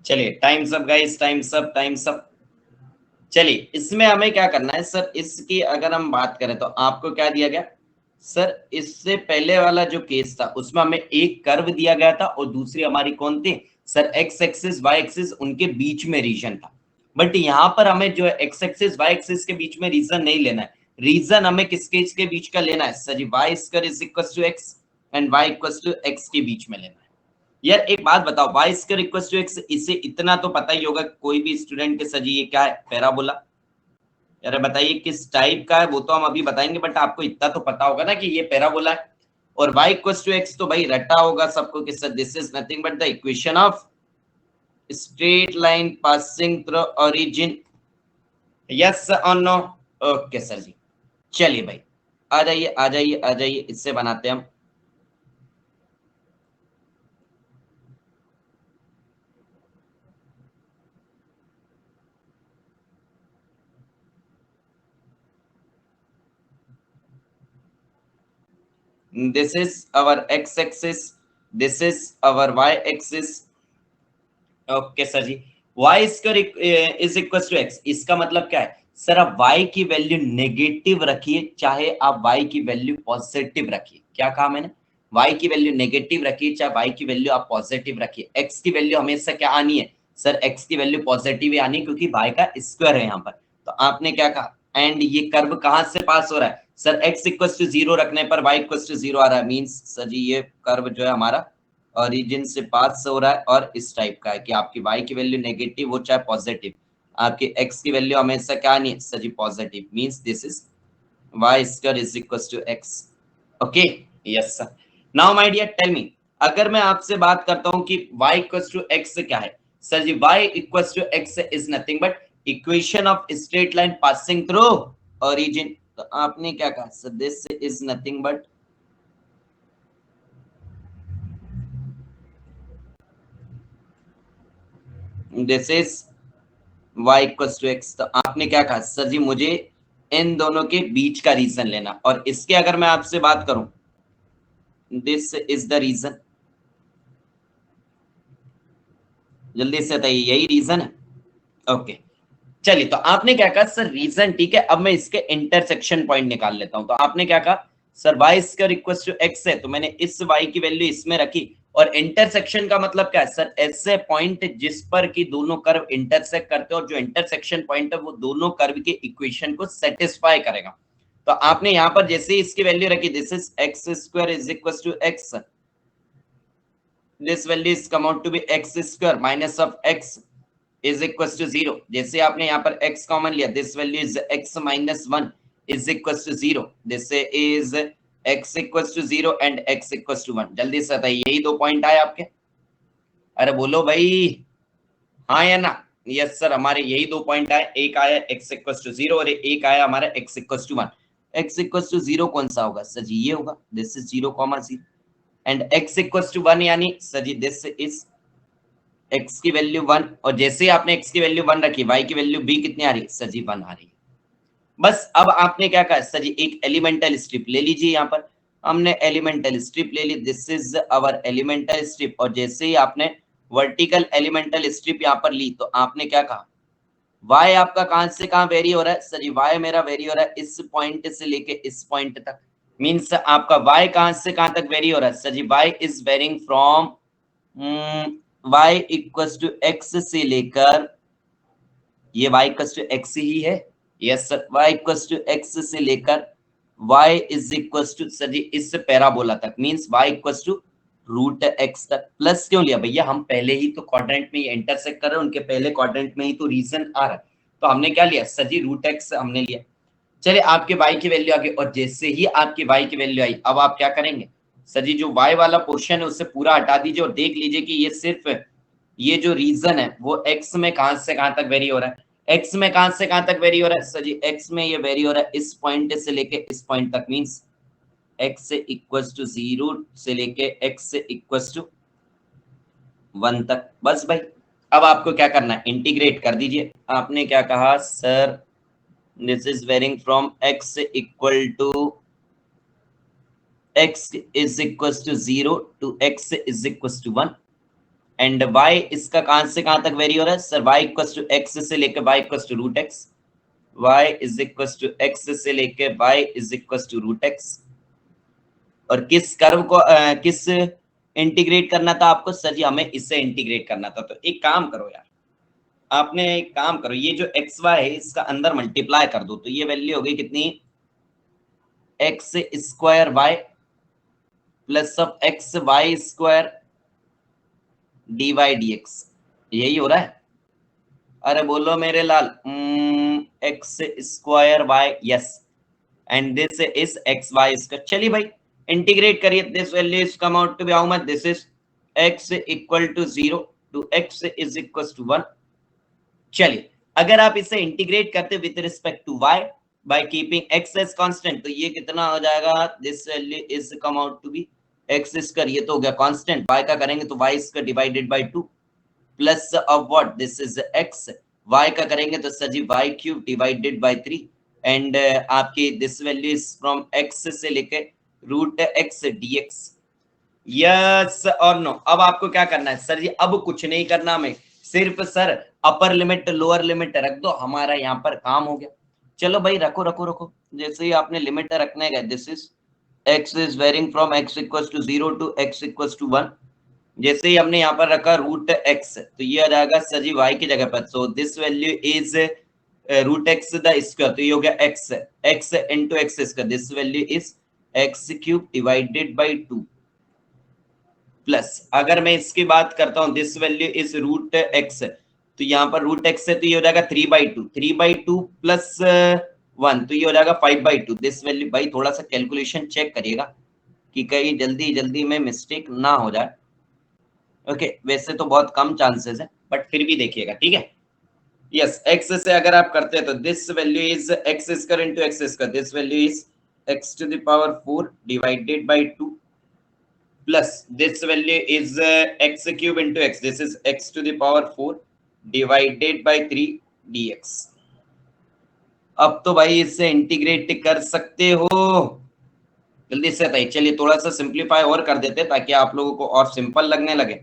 चलिए time's up guys, time's up, time's up. चलिए इसमें हमें क्या करना है सर, इसकी अगर हम बात करें तो आपको क्या दिया गया सर, इससे पहले वाला जो केस था उसमें हमें एक कर्व दिया गया था और दूसरी हमारी कौन थी sir, x axis y axis, उनके बीच में रीजन था। बट यहाँ पर हमें जो है एक्स एक्सिस वाई एक्सिस के बीच में रीजन नहीं लेना है, रीजन हमें किसके इसके बीच का लेना है sir ji, y square is equal to x and y equal to x के बीच में लेना है। यार एक बात बताओ, y square equal to x, इसे इतना तो पता ही होगा कोई भी स्टूडेंट के सर जी, ये क्या है, पैराबोला। यार बताइए किस टाइप का है, वो तो हम अभी बताएंगे, बट आपको इतना तो पता होगा ना कि ये पैराबोला है। और y इक्वल्स टू एक्स तो भाई रटा होगा सबको कि sir this is nothing but the equation of straight line passing through origin. Yes और नो? ओके सर जी। चलिए भाई आ जाइए आ जाइए आ जाइए, इससे बनाते हैं हम। This is our x axis, this is our y axis। Okay sir ji, y square is equal to x, इसका मतलब क्या है सर, आप y की वैल्यू नेगेटिव रखिए चाहे आप y की वैल्यू पॉजिटिव रखिए। क्या कहा मैंने, y की वैल्यू नेगेटिव रखिए चाहे y की वैल्यू आप पॉजिटिव रखिए, x की वैल्यू हमेशा क्या आनी है सर, x की वैल्यू पॉजिटिव ही आनी है क्योंकि y का स्क्वायर है यहाँ पर। तो आपने क्या कहा, एंड ये कर्व कहां से पास हो रहा है सर, x इक्वल टू 0 रखने पर y इक्वल टू 0 आ रहा है, मींस सर जी ये कर्व जो है हमारा ओरिजिन से पास हो रहा है और इस टाइप का है कि आपकी y की वैल्यू नेगेटिव हो चाहे पॉजिटिव, आपकी x की वैल्यू हमेशा क्या नहीं sir ji, positive, means this is y square is equal to x। Okay yes sir. Now my dear tell me, अगर मैं आपसे बात करता हूं कि y इक्वल टू x क्या है sir ji, y equal to x is nothing but equation of straight line passing through origin. तो आपने क्या कहा sir, this is nothing but this is y equal to x. तो आपने क्या कहा सर जी, मुझे इन दोनों के बीच का रीजन लेना, और इसके अगर मैं आपसे बात करूं, दिस इज द रीजन। जल्दी से बताइए, यही रीजन है? ओके चलिए, तो आपने क्या कहा सर, रीजन ठीक है, अब मैं इसके इंटरसेक्शन पॉइंट निकाल लेता हूं। तो आपने क्या कहा sir, y square equal to x है, तो मैंने इस y की वैल्यू इसमें रखी, और इंटरसेक्शन का मतलब क्या है सर, ऐसे पॉइंट जिस पर कि दोनों कर्व इंटरसेक्ट करते हैं और जो इंटरसेक्शन पॉइंट है वो दोनों कर्व के इक्वेशन को सेटिस्फाई करेगा। तो आपने यहाँ पर जैसे इसकी वैल्यू रखी, this is x square is equal to x, this value is come out to be x square minus of x is equal to 0। जैसे आपने यहाँ पर x कॉमन लिया, this value is x minus 1 is equal to 0, this is x equal to 0 and x equal to 1। जल्दी से बताइए, यही दो पॉइंट आए आपके? अरे बोलो भाई, हाँ या ना? यस सर, हमारे यही दो पॉइंट आए, एक आया x इक्वल टू 0 और एक आया हमारा x equal to 1। x equal to 0 कौन सा होगा सर जी, ये होगा, this is 0,0 and x equal to 1 यानी sir ji this is x की वैल्यू 1, और जैसे ही आपने x की वैल्यू 1 रखी, y की वैल्यू b कितनी आ रही है सर जी, 1 आ रही है। बस अब आपने क्या कहा सर जी, एक एलिमेंटल स्ट्रिप ले लीजिए। यहाँ पर हमने एलिमेंटल स्ट्रिप ले ली, this is our elemental strip, और जैसे ही आपने वर्टिकल एलिमेंटल स्ट्रिप यहाँ पर ली, तो आपने क्या कहा, y आपका कहां से कहां वेरी हो रहा है सर जी, y मेरा वेरी हो रहा है इस पॉइंट से लेके इस पॉइंट तक, मींस आपका y कहां से कहां तक वेरी हो रहा है sir ji, y is varying from y equals to x से लेकर, ये y इक्वल्स टू x ही है, yes sir, y equals to x से लेकर y is equals to sir ji इस पैराबोला तक, means y equals to root x तक। प्लस क्यों लिया भैया, हम पहले ही तो क्वाड्रेंट में इंटरसेक्ट कर रहे हैं, उनके पहले क्वाड्रेंट में ही तो रीजन आ रहा है, तो हमने क्या लिया सर जी, रूट x हमने लिया। चलिए आपके y की वैल्यू आ गई, और जैसे ही आपकी y की वैल्यू आई, अब आप क्या करेंगे सर जी, जो y वाला पोर्शन है उससे पूरा हटा दीजिए, और देख लीजिए कि ये सिर्फ ये जो रीजन है वो x में कहां से कहां तक वेरी हो रहा है, x में कहां से कहां तक वेरी हो रहा है सर जी, x में ये वेरी हो रहा है इस पॉइंट से लेके इस पॉइंट तक, मींस x से इक्वल्स टू 0 से लेके x से इक्वल्स टू 1 तक। बस भाई, अब आपको क्या करना है, इंटीग्रेट कर दीजिए। आपने क्या कहा sir, this is varying from x equal to x is equals to 0 to x is equals to 1, and y इसका कहां से कहां तक वेरी हो रहा है sir, y equals to x से लेकर y equals to root x, y is equals to x से लेकर y is equals to root x। और किस कर्व को किस इंटीग्रेट करना था आपको सर जी, हमें इससे इंटीग्रेट करना था। तो एक काम करो यार, आपने एक काम करो, ये जो एक्स वाई है इसका अंदर मल्टीप्लाई कर दो, तो ये वैल्यू हो गई कितनी, x square y plus of x y square d y d x, यही हो रहा है। अरे बोलो मेरे लाल, x square y, yes, and this is x y square. चलिए भाई इंटीग्रेट करिए, this value is come out to be how much, this is x equal to 0 to x is equal to 1। चलिए अगर आप इसे इंटीग्रेट करते with respect to y by keeping x as constant, तो ये कितना हो जाएगा, this value is come out to be x square, ये तो हो गया कांस्टेंट, y का करेंगे तो y square divided by 2 plus of what, this is x, y का करेंगे तो sir ji y cube divided by 3, and आपकी this value is from x से लेके रूट x dx। यस और नो। अब आपको क्या करना है सर जी, अब कुछ नहीं करना हमें, सिर्फ sir upper limit lower limit रख दो, हमारा यहाँ पर काम हो गया। चलो भाई रखो रखो रखो, जैसे ही आपने लिमिट रखने गए, this is x is varying from x equals to 0 to x equals to 1, जैसे ही हमने यहाँ पर रखा रूट x, तो ये आ जाएगा सर जी y की जगह पर, so this value is root x the square, तो ये हो गया x into x square, this value is x cube divided by 2 plus, अगर मैं इसकी बात करता हूं this value is root x, तो यहाँ पर रूट एक्स है तो ये हो जाएगा 3/2 प्लस 1, तो ये हो जाएगा 5/2। दिस वैल्यू, भाई थोड़ा सा कैलकुलेशन चेक करिएगा कि कहीं जल्दी जल्दी में मिस्टेक ना हो जाए। ओके वैसे तो बहुत कम चांसेस है, बट फिर भी देखिएगा, ठीक है। यस एक्स से अगर आप करते हैं तो this value is x square into x square, this value is x to the power 4 divided by 2 plus this value is x cube into x, this is x to the power 4 divided by 3 dx। अब तो भाई इससे इंटीग्रेट कर सकते हो, जल्दी से बताइए। चलिए थोड़ा सा सिंपलीफाई और कर देते ताकि आप लोगों को और सिंपल लगने लगे,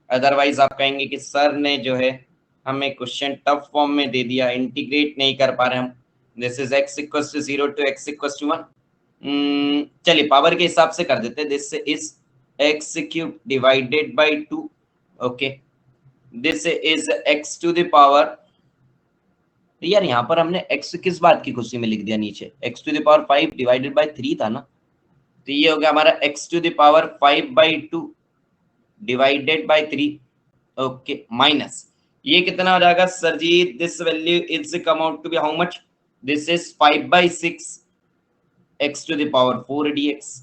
अदरवाइज आप कहेंगे कि सर ने जो है हमें क्वेश्चन टफ फॉर्म में दे दिया, इंटीग्रेट नहीं कर पा रहे हम। This is x equals to 0 to x equals to 1। चलिए पावर के हिसाब से कर देते, this is x cube divided by 2, okay, this is x to the power, तो यार यहाँ पर हमने x किस बात की खुशी में लिख दिया नीचे, x to the power 5 divided by 3 था ना, तो ये हो गया हमारा x to the power 5/2 divided by 3, okay, minus ये कितना हो जाएगा sir ji, this value is come out to be how much, this is 5/6 x to the power 4 dx।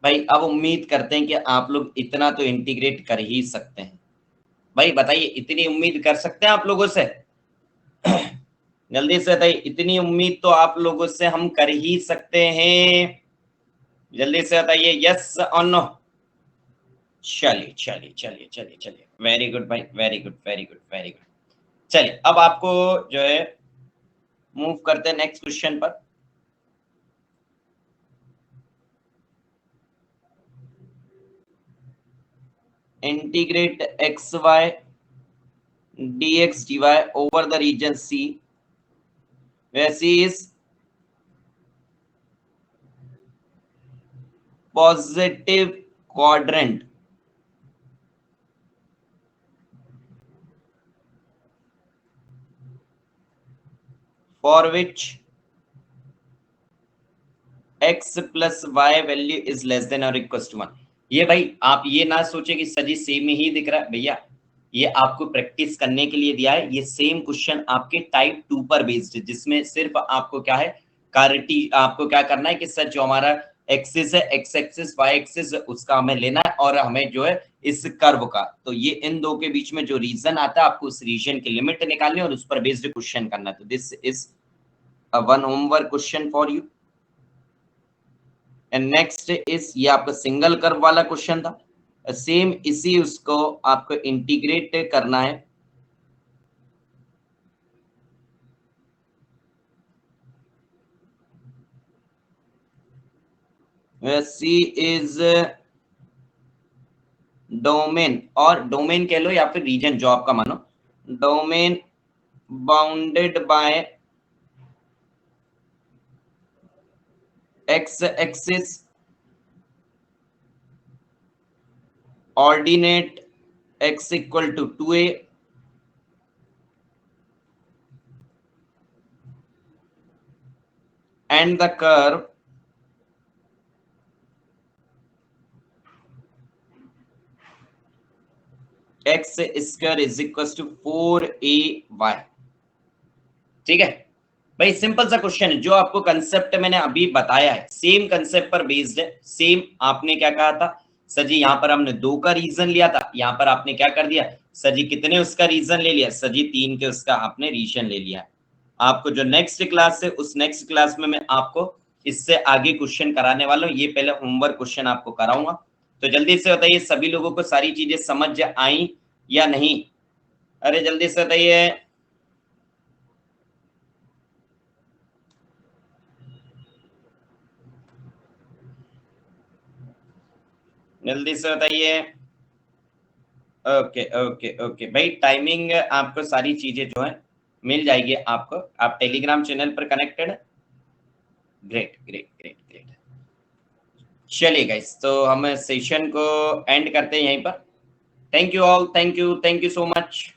भाई अब उम्मीद करते हैं कि आप लोग इतना तो इंटीग्रेट कर ही सकते हैं, भाई बताइए इतनी उम्मीद कर सकते हैं आप लोगों से जल्दी से बताइए, इतनी उम्मीद तो आप लोगों से हम कर ही सकते हैं, जल्दी से बताइए यस और नो। चलिए चलिए चलिए चलिए चलिए, वेरी गुड भाई, very good very good very good. चलिए अब आपको जो है मूव करते हैं नेक्स्ट क्वेश्चन पर। integrate xy dx dy over the region C, where C is positive quadrant for which x plus y value is less than और इक्वल टू 1। ये भाई आप ये ना सोचे कि सर जी सेम ही दिख रहा है, भैया ये आपको प्रैक्टिस करने के लिए दिया है। ये सेम क्वेश्चन आपके टाइप 2 पर बेस्ड है, जिसमें सिर्फ आपको क्या है कार्टी आपको क्या करना है कि सर जो हमारा एक्सिस है, एक्स एक्सिस वाई एक्सिस, उसका हमें लेना है और हमें जो है इस कर्व का, तो ये इन दो के बीच में जो रीजन आता है आपको उस रीजन की लिमिट निकालनी और उस पर बेस्ड क्वेश्चन करना। तो this is a one homework question for you. And next is ये आपका सिंगल कर्व वाला क्वेश्चन था, सेम इसी उसको आपको इंटीग्रेट करना है। सी इज डोमेन, और डोमेन कह लो या फिर रीजन जो आपका मानो, domain bounded by x axis ordinate x equal to 2a and the curve x square is equals to 4ay। ठीक है भाई, सिंपल सा क्वेश्चन है, जो आपको कंसेप्ट मैंने अभी बताया है सेम कंसेप्ट पर बेस्ड है। सेम आपने क्या कहा था सर जी, यहाँ पर हमने 2 का रीजन लिया था, यहाँ पर आपने क्या कर दिया सर जी, कितने उसका रीजन ले लिया सर जी, 3 के उसका आपने रीजन ले लिया। आपको जो नेक्स्ट क्लास है उस नेक्स्ट क्लास में मैं आपको इससे आगे क्वेश्चन कराने वाला हूँ। ये पहले होमवर्क क्वेश्चन आपको कराऊंगा। तो जल्दी से बताइए सभी लोगों को सारी चीजें समझ आई या नहीं? अरे जल्दी से बताइए। जल्दी से बताइए। ओके ओके ओके भाई, टाइमिंग आपको सारी चीजें जो है मिल जाएगी आपको। आप टेलीग्राम चैनल पर कनेक्टेड है? Great great great great. चलिए गाइस, तो हम सेशन को एंड करते हैं यहीं पर। Thank you all, thank you so much.